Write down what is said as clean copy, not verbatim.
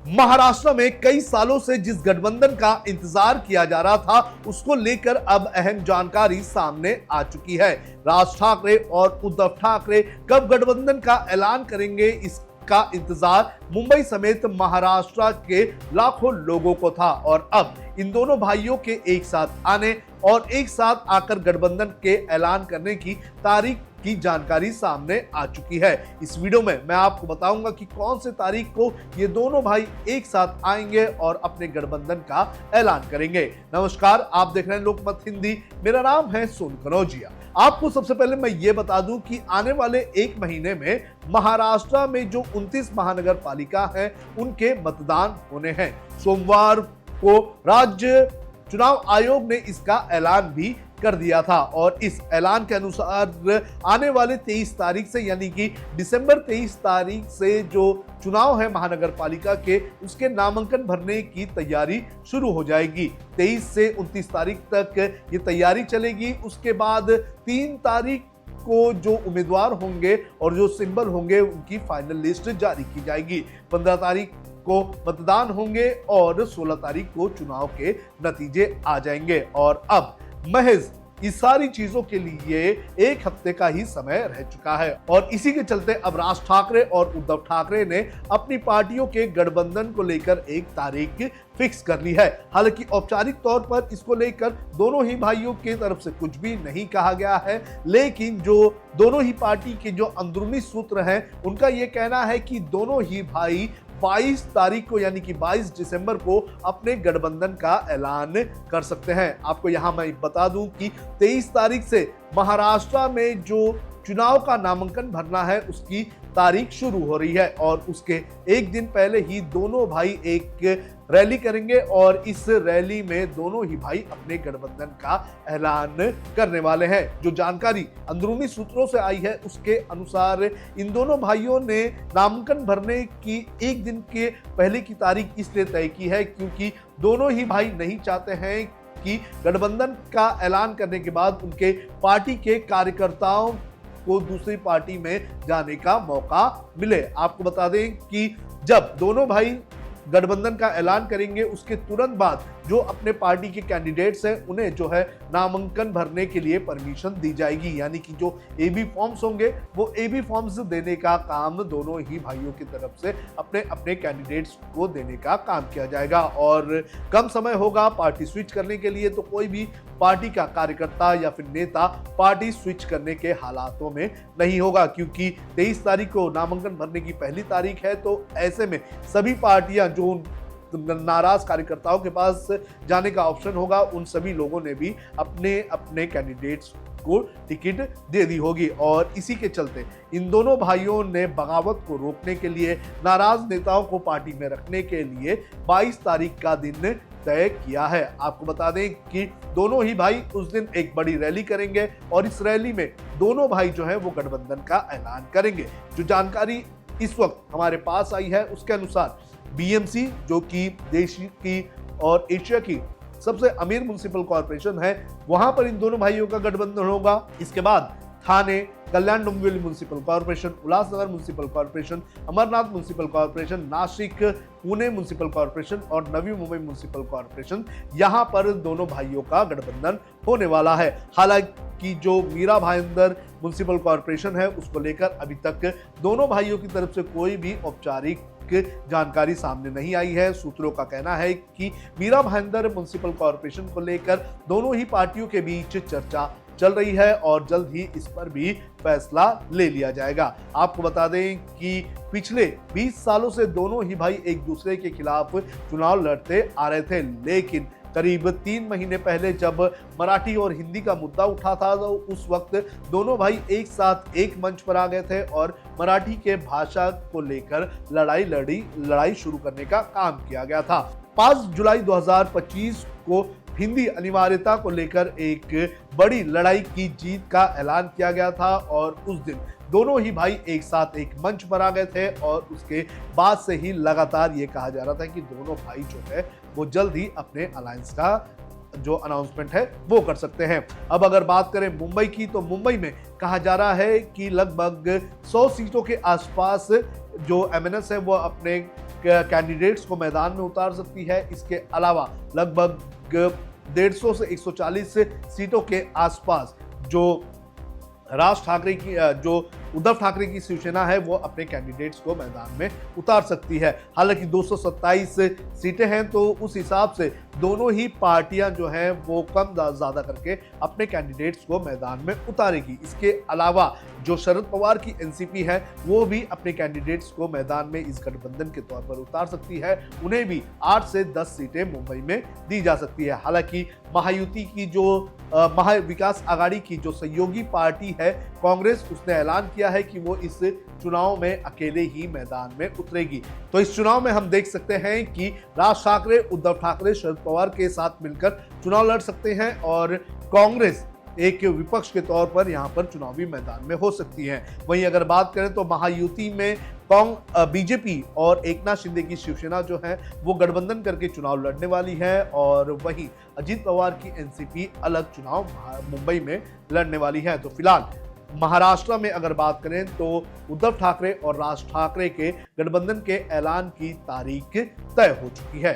महाराष्ट्र में कई सालों से जिस गठबंधन का इंतजार किया जा रहा था, उसको लेकर अब अहम जानकारी सामने आ चुकी है। राज ठाकरे और उद्धव ठाकरे कब गठबंधन का ऐलान करेंगे, इसका इंतजार मुंबई समेत महाराष्ट्र के लाखों लोगों को था। और अब इन दोनों भाइयों के एक साथ आने और एक साथ आकर गठबंधन के ऐलान करने की तारीख की जानकारी सामने आ चुकी है। इस वीडियो में मैं आपको बताऊंगा कि कौन से तारीख को ये दोनों भाई एक साथ आएंगे और अपने गठबंधन का ऐलान करेंगे। नमस्कार, आप देख रहे हैं लोकमत हिंदी। मेरा नाम है सोनू कनौजिया। आपको सबसे पहले मैं ये बता दूं कि आने वाले एक महीने में महाराष्ट्र में जो 29 महानगर पालिका है, उनके मतदान होने हैं। सोमवार को राज्य चुनाव आयोग ने इसका ऐलान भी कर दिया था और इस ऐलान के अनुसार आने वाले 23 तारीख से, यानी कि दिसंबर 23 तारीख से जो चुनाव है महानगर पालिका के, उसके नामांकन भरने की तैयारी शुरू हो जाएगी। 23 से 29 तारीख तक ये तैयारी चलेगी। उसके बाद 3 तारीख को जो उम्मीदवार होंगे और जो सिंबल होंगे, उनकी फाइनल लिस्ट जारी की जाएगी। 15 तारीख को मतदान होंगे और 16 तारीख को चुनाव के नतीजे आ जाएंगे। और अब महज इस सारी चीजों के लिए एक हफ्ते का ही समय रह चुका है और इसी के चलते अब राज ठाकरे और उद्धव ठाकरे ने अपनी पार्टियों के गठबंधन को लेकर एक तारीख फिक्स कर ली है। हालांकि औपचारिक तौर पर इसको लेकर दोनों ही भाइयों की तरफ से कुछ भी नहीं कहा गया है, लेकिन जो दोनों ही पार्टी के जो अंदरूनी सूत्र हैं, उनका यह कहना है कि दोनों ही भाई 22 तारीख को, यानी कि 22 दिसंबर को अपने गठबंधन का ऐलान कर सकते हैं। आपको यहां मैं बता दूं कि 23 तारीख से महाराष्ट्र में जो चुनाव का नामांकन भरना है, उसकी तारीख शुरू हो रही है और उसके एक दिन पहले ही दोनों भाई एक रैली करेंगे और इस रैली में दोनों ही भाई अपने गठबंधन का ऐलान करने वाले हैं। जो जानकारी अंदरूनी सूत्रों से आई है, उसके अनुसार इन दोनों भाइयों ने नामांकन भरने की एक दिन के पहले की तारीख इसलिए तय की है क्योंकि दोनों ही भाई नहीं चाहते हैं कि गठबंधन का ऐलान करने के बाद उनके पार्टी के कार्यकर्ताओं को दूसरी पार्टी में जाने का मौका मिले। आपको बता दें कि जब दोनों भाई गठबंधन का ऐलान करेंगे, उसके तुरंत बाद जो अपने पार्टी के कैंडिडेट्स हैं, उन्हें जो है नामांकन भरने के लिए परमिशन दी जाएगी। यानी कि जो एबी फॉर्म्स होंगे, वो एबी फॉर्म्स देने का काम दोनों ही भाइयों की तरफ से अपने अपने कैंडिडेट्स को देने का काम किया जाएगा। और कम समय होगा पार्टी स्विच करने के लिए, तो कोई भी पार्टी का कार्यकर्ता या फिर नेता पार्टी स्विच करने के हालातों में नहीं होगा, क्योंकि 23 तारीख को नामांकन भरने की पहली तारीख है। तो ऐसे में सभी पार्टियां जो नाराज कार्यकर्ताओं के पास जाने का ऑप्शन होगा, उन सभी लोगों ने भी अपने अपने कैंडिडेट्स को टिकट दे दी होगी। और इसी के चलते इन दोनों भाइयों ने बगावत को रोकने के लिए, नाराज नेताओं को पार्टी में रखने के लिए 22 तारीख का दिन तय किया है। आपको बता दें कि दोनों ही भाई उस दिन एक बड़ी रैली करेंगे और इस रैली में दोनों भाई जो है वो गठबंधन का ऐलान करेंगे। जो जानकारी इस वक्त हमारे पास आई है, उसके अनुसार बीएमसी, जो कि देश की और एशिया की सबसे अमीर म्युनिसिपल कॉर्पोरेशन है, वहां पर इन दोनों भाइयों का गठबंधन होगा। इसके बाद Thane, Kalyan Dombivli municipal corporation, Ulhasnagar municipal corporation, Amarnath municipal corporation, Nashik, Pune municipal corporation और नवी मुंबई म्युनिसिपल कॉर्पोरेशन, यहां पर दोनों भाइयों का गठबंधन होने वाला है। हालांकि जो मीरा भाईंदर म्युनिसिपल कॉर्पोरेशन है, उसको लेकर अभी तक दोनों भाइयों की तरफ से कोई भी औपचारिक जानकारी सामने नहीं आई है। सूत्रों का कहना है कि मीरा भाईंदर म्युनिसिपल कॉर्पोरेशन को लेकर दोनों ही पार्टियों के बीच चर्चा चल रही है और जल्द ही इस पर भी फैसला ले लिया जाएगा। आपको बता दें कि पिछले 20 सालों से दोनों ही भाई एक दूसरे के खिलाफ चुनाव लड़ते आ रहे थे, लेकिन करीब 3 महीने पहले जब मराठी और हिंदी का मुद्दा उठा था, तो उस वक्त दोनों भाई एक साथ एक मंच पर आ गए थे और मराठी के भाषा को लेकर लड़ाई शुरू करने का काम किया गया था। 5 जुलाई 2025 को हिंदी अनिवार्यता को लेकर एक बड़ी लड़ाई की जीत का ऐलान किया गया था और उस दिन दोनों ही भाई एक साथ एक मंच पर आ गए थे और उसके बाद से ही लगातार ये कहा जा रहा था कि दोनों भाई जो है वो जल्द ही अपने अलायंस का जो अनाउंसमेंट है वो कर सकते हैं। अब अगर बात करें मुंबई की, तो मुंबई में कहा जा रहा है कि लगभग 100 सीटों के आसपास जो एमएनएस है वो अपने कैंडिडेट्स को मैदान में उतार सकती है। इसके अलावा लगभग 150 से 140 सीटों के आसपास जो राज ठाकरे की जो उद्धव ठाकरे की शिवसेना है वो अपने कैंडिडेट्स को मैदान में उतार सकती है। हालांकि 227 सीटें हैं तो उस हिसाब से दोनों ही पार्टियां जो हैं वो कम ज्यादा करके अपने कैंडिडेट्स को मैदान में उतारेगी। इसके अलावा जो शरद पवार की एनसीपी है वो भी अपने कैंडिडेट्स को मैदान में इस गठबंधन के तौर पर उतार सकती है। उन्हें भी 8 से 10 सीटें मुंबई में दी जा सकती है। हालांकि महायुति की जो महाविकास आघाड़ी की जो सहयोगी पार्टी है कांग्रेस, उसने ऐलान किया है कि वो इस चुनाव में अकेले ही मैदान में उतरेगी। तो इस चुनाव में हम देख सकते हैं कि राज ठाकरे, उद्धव ठाकरे शरद पवार के साथ मिलकर चुनाव लड़ सकते हैं और कांग्रेस एक विपक्ष के तौर पर यहां पर चुनावी मैदान में हो सकती है। वहीं अगर बात करें तो महायुति में बीजेपी और एकनाथ शिंदे की शिवसेना जो है वो गठबंधन करके चुनाव लड़ने वाली है और वहीं अजित पवार की एनसीपी अलग चुनाव मुंबई में लड़ने वाली है। तो फिलहाल महाराष्ट्र में अगर बात करें तो उद्धव ठाकरे और राज ठाकरे के गठबंधन के ऐलान की तारीख तय हो चुकी है।